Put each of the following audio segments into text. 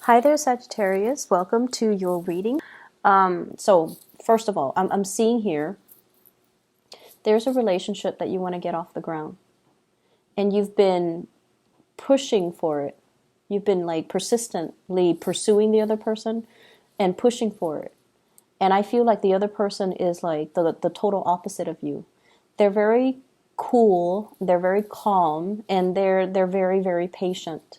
Hi there, Sagittarius. Welcome to your reading. So first of all, I'm seeing here, there's a relationship that you want to get off the ground. And you've been pushing for it. You've been like persistently pursuing the other person and pushing for it. And I feel like the other person is like the total opposite of you. They're very cool, they're very calm, and they're very, very patient.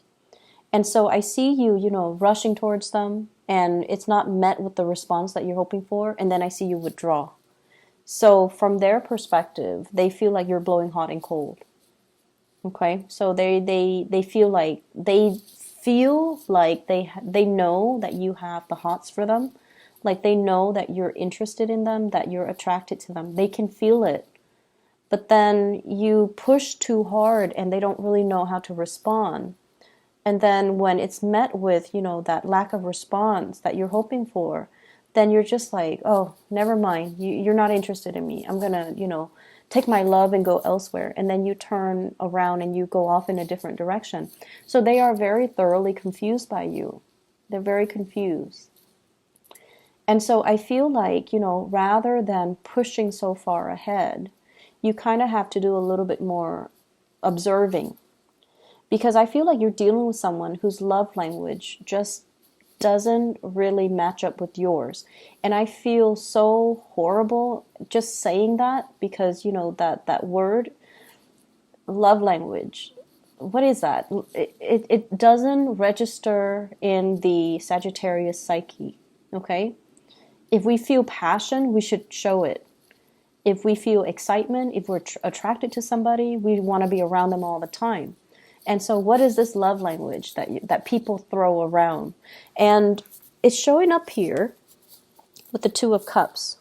And so I see you, rushing towards them, and it's not met with the response that you're hoping for, and then I see you withdraw. So from their perspective, they feel like you're blowing hot and cold. Okay? So they feel like they know that you have the hots for them. Like they know that you're interested in them, that you're attracted to them. They can feel it. But then you push too hard and they don't really know how to respond. And then when it's met with, that lack of response that you're hoping for, then you're just like, oh, never mind. You're not interested in me. I'm going to, take my love and go elsewhere. And then you turn around and you go off in a different direction. So they are very thoroughly confused by you. They're very confused. And so I feel like, rather than pushing so far ahead, you kind of have to do a little bit more observing. Because I feel like you're dealing with someone whose love language just doesn't really match up with yours. And I feel so horrible just saying that because, that word, love language, what is that? It doesn't register in the Sagittarius psyche, okay? If we feel passion, we should show it. If we feel excitement, if we're attracted to somebody, we want to be around them all the time. And so what is this love language that people throw around? And it's showing up here with the Two of Cups.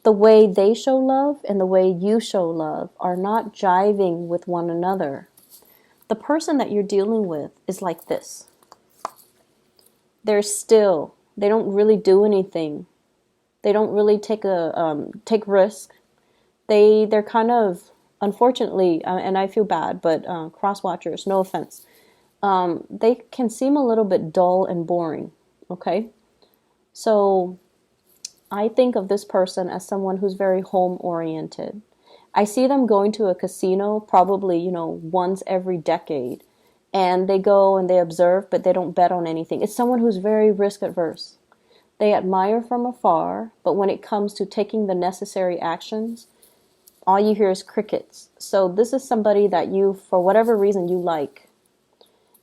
The way they show love and the way you show love are not jiving with one another. The person that you're dealing with is like this. They're still, they don't really do anything. They don't really take risk. They're kind of, unfortunately, and I feel bad, but cross-watchers, no offense, they can seem a little bit dull and boring, okay? So I think of this person as someone who's very home-oriented. I see them going to a casino probably, once every decade, and they go and they observe, but they don't bet on anything. It's someone who's very risk-averse. They admire from afar, but when it comes to taking the necessary actions, all you hear is crickets. So this is somebody that you, for whatever reason, you like.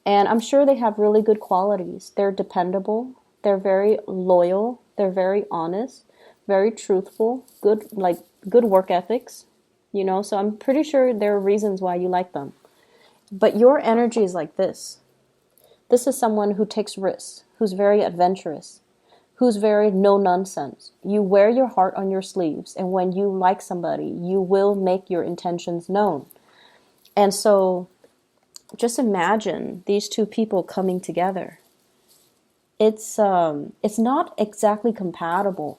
And I'm sure they have really good qualities. They're dependable. They're very loyal. They're very honest, very truthful, good work ethics, so I'm pretty sure there are reasons why you like them. But your energy is like this. This is someone who takes risks, who's very adventurous, who's very no-nonsense. You wear your heart on your sleeves, and when you like somebody, you will make your intentions known. And so just imagine these two people coming together. It's not exactly compatible.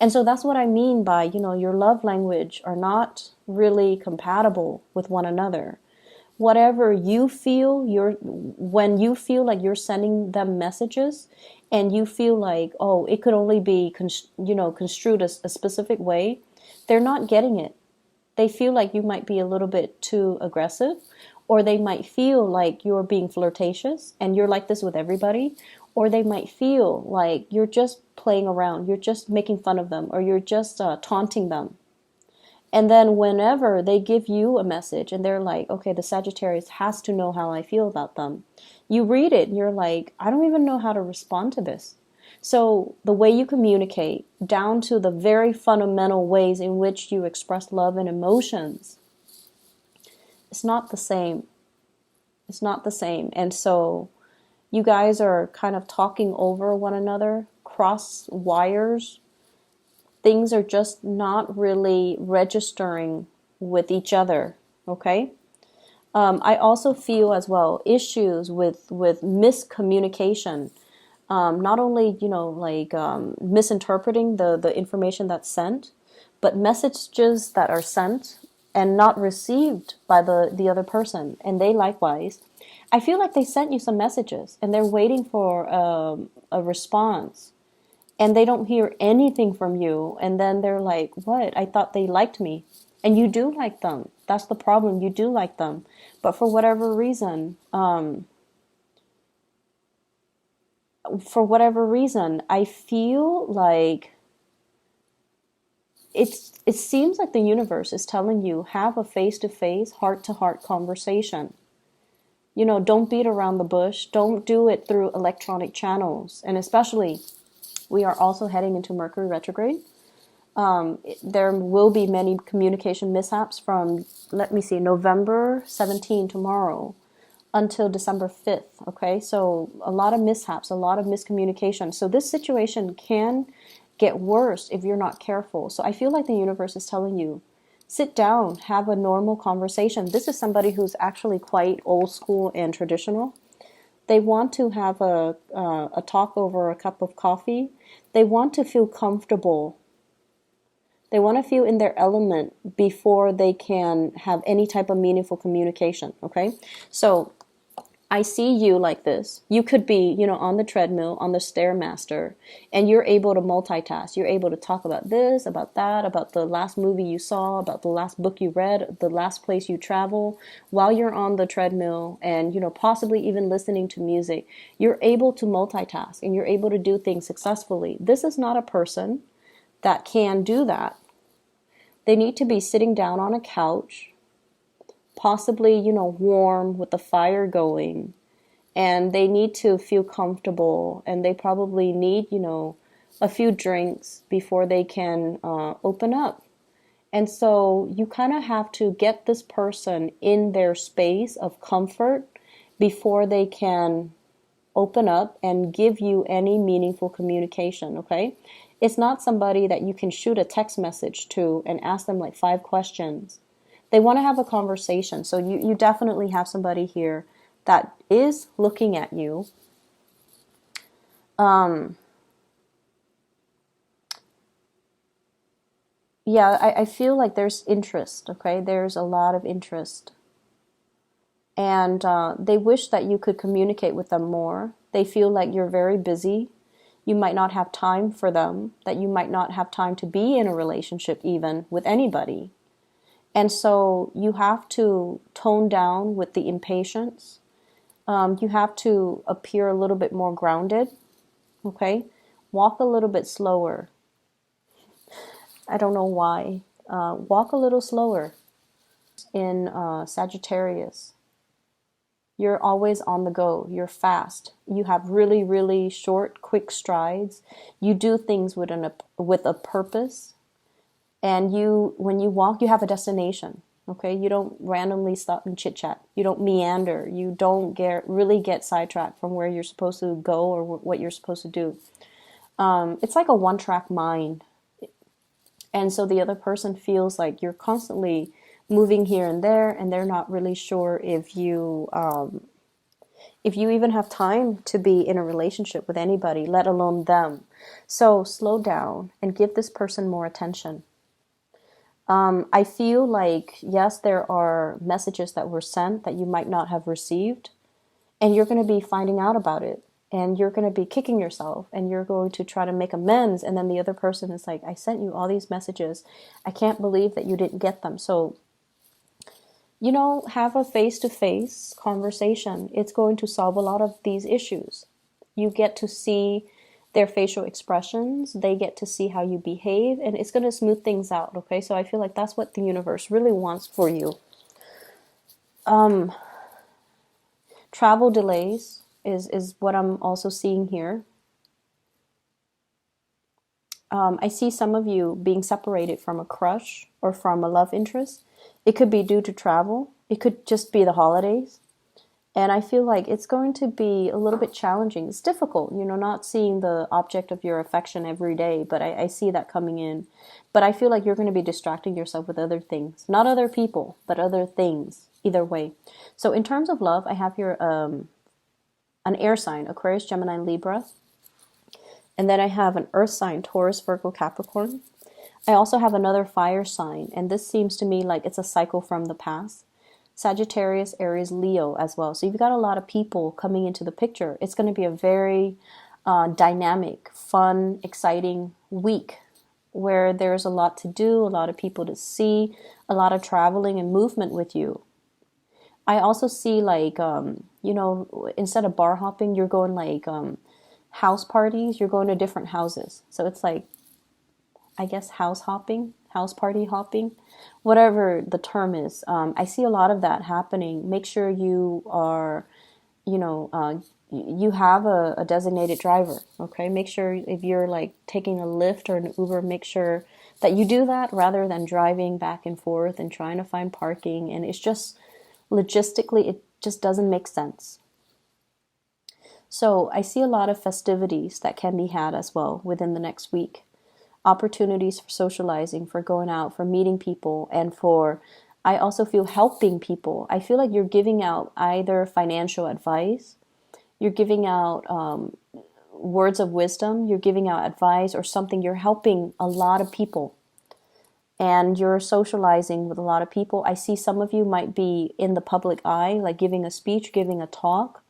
And so that's what I mean by, your love language are not really compatible with one another. Whatever you feel, when you feel like you're sending them messages and you feel like, oh, it could only be, construed as a specific way, they're not getting it. They feel like you might be a little bit too aggressive, or they might feel like you're being flirtatious and you're like this with everybody, or they might feel like you're just playing around, you're just making fun of them, or you're just taunting them. And then whenever they give you a message and they're like, okay, the Sagittarius has to know how I feel about them, you read it and you're like, I don't even know how to respond to this. So the way you communicate, down to the very fundamental ways in which you express love and emotions, it's not the same. It's not the same. And so you guys are kind of talking over one another, cross wires. Things are just not really registering with each other, okay? I also feel as well issues with miscommunication. Not only, misinterpreting the information that's sent, but messages that are sent and not received by the other person. And they likewise. I feel like they sent you some messages and they're waiting for a response, and they don't hear anything from you. And then they're like, what? I thought they liked me. And you do like them. That's the problem. You do like them. But for whatever reason, I feel like it seems like the universe is telling you, have a face-to-face, heart-to-heart conversation. You know, don't beat around the bush. Don't do it through electronic channels. And especially, we are also heading into Mercury retrograde. There will be many communication mishaps from, let me see, November 17, tomorrow, until December 5th. Okay, so a lot of mishaps, a lot of miscommunication. So this situation can get worse if you're not careful. So I feel like the universe is telling you, sit down, have a normal conversation. This is somebody who's actually quite old school and traditional. They want to have a talk over a cup of coffee. They want to feel comfortable. They want to feel in their element before they can have any type of meaningful communication, okay? So I see you like this. You could be, you know, on the treadmill, on the Stairmaster, and you're able to multitask. You're able to talk about this, about that, about the last movie you saw, about the last book you read, the last place you travel, while you're on the treadmill and, you know, possibly even listening to music. You're able to multitask and you're able to do things successfully. This is not a person that can do that. They need to be sitting down on a couch, possibly, you know, warm with the fire going, and they need to feel comfortable, and they probably need, you know, a few drinks before they can open up. And so you kind of have to get this person in their space of comfort before they can open up and give you any meaningful communication, okay? It's not somebody that you can shoot a text message to and ask them like 5 questions. They want to have a conversation. So you definitely have somebody here that is looking at you. Yeah, I feel like there's interest, okay? There's a lot of interest. And they wish that you could communicate with them more. They feel like you're very busy. You might not have time for them, that you might not have time to be in a relationship even with anybody. And so you have to tone down with the impatience. You have to appear a little bit more grounded, okay? Walk a little bit slower. I don't know why. Walk a little slower. In Sagittarius, you're always on the go. You're fast. You have really, really short, quick strides. You do things with a purpose. And when you walk, you have a destination, okay? You don't randomly stop and chit-chat. You don't meander. You don't really get sidetracked from where you're supposed to go or what you're supposed to do. It's like a one-track mind. And so the other person feels like you're constantly moving here and there, and they're not really sure if you even have time to be in a relationship with anybody, let alone them. So slow down and give this person more attention. I feel like, yes, there are messages that were sent that you might not have received, and you're going to be finding out about it, and you're going to be kicking yourself, and you're going to try to make amends, and then the other person is like, I sent you all these messages. I can't believe that you didn't get them. So, you know, have a face-to-face conversation. It's going to solve a lot of these issues. You get to see their facial expressions, they get to see how you behave, and it's going to smooth things out, okay? So I feel like that's what the universe really wants for you. Travel delays is what I'm also seeing here. I see some of you being separated from a crush or from a love interest. It could be due to travel. It could just be the holidays. And I feel like it's going to be a little bit challenging. It's difficult, you know, not seeing the object of your affection every day, but I see that coming in. But I feel like you're going to be distracting yourself with other things. Not other people, but other things, either way. So in terms of love, I have here an air sign, Aquarius, Gemini, Libra. And then I have an earth sign, Taurus, Virgo, Capricorn. I also have another fire sign, and this seems to me like it's a cycle from the past. Sagittarius, Aries, Leo as well. So you've got a lot of people coming into the picture. It's going to be a very dynamic, fun, exciting week where there's a lot to do, a lot of people to see, a lot of traveling and movement with you. I also see like, you know, instead of bar hopping, you're going like house parties, you're going to different houses. So it's like, I guess, house hopping, house party hopping, whatever the term is. I see a lot of that happening. Make sure you are, you know, you have a designated driver, okay? Make sure if you're like taking a Lyft or an Uber, make sure that you do that rather than driving back and forth and trying to find parking. And it's just logistically, it just doesn't make sense. So I see a lot of festivities that can be had as well within the next week. Opportunities for socializing, for going out, for meeting people, and for, I also feel, helping people. I feel like you're giving out either financial advice, you're giving out words of wisdom, you're giving out advice or something. You're helping a lot of people and you're socializing with a lot of people. I see some of you might be in the public eye, like giving a speech, giving a talk,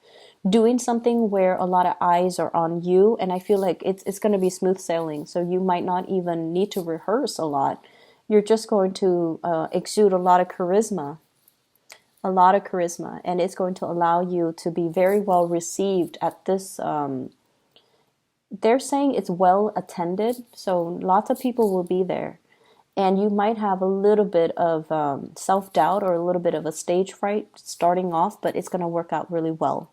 doing something where a lot of eyes are on you. And I feel like it's going to be smooth sailing. So you might not even need to rehearse a lot. You're just going to exude a lot of charisma, and it's going to allow you to be very well received at this. They're saying it's well attended, so lots of people will be there. And you might have a little bit of self-doubt or a little bit of a stage fright starting off, but it's going to work out really well.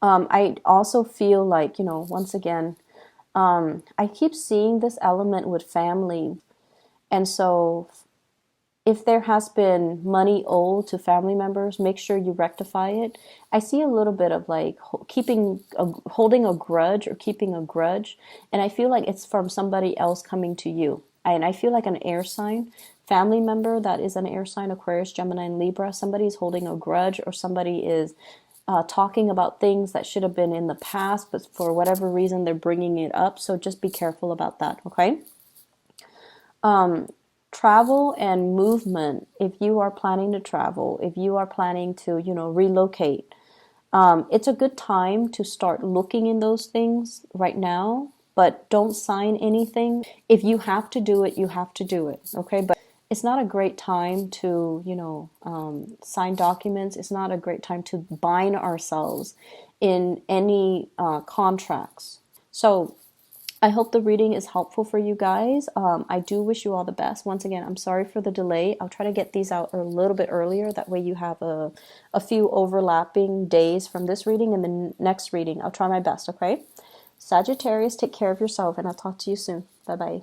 I also feel like, you know, once again, I keep seeing this element with family. And so if there has been money owed to family members, make sure you rectify it. I see a little bit of like holding a grudge or keeping a grudge. And I feel like it's from somebody else coming to you. And I feel like an air sign, family member that is an air sign, Aquarius, Gemini, and Libra, somebody's holding a grudge or somebody is talking about things that should have been in the past, but for whatever reason, they're bringing it up. So just be careful about that, okay? Travel and movement. If you are planning to travel, if you are planning to, you know, relocate, it's a good time to start looking in those things right now, but don't sign anything. If you have to do it, you have to do it, okay? But it's not a great time to, you know, sign documents. It's not a great time to bind ourselves in any contracts. So I hope the reading is helpful for you guys. I do wish you all the best. Once again, I'm sorry for the delay. I'll try to get these out a little bit earlier. That way you have a few overlapping days from this reading and the next reading. I'll try my best, okay? Sagittarius, take care of yourself, and I'll talk to you soon. Bye-bye.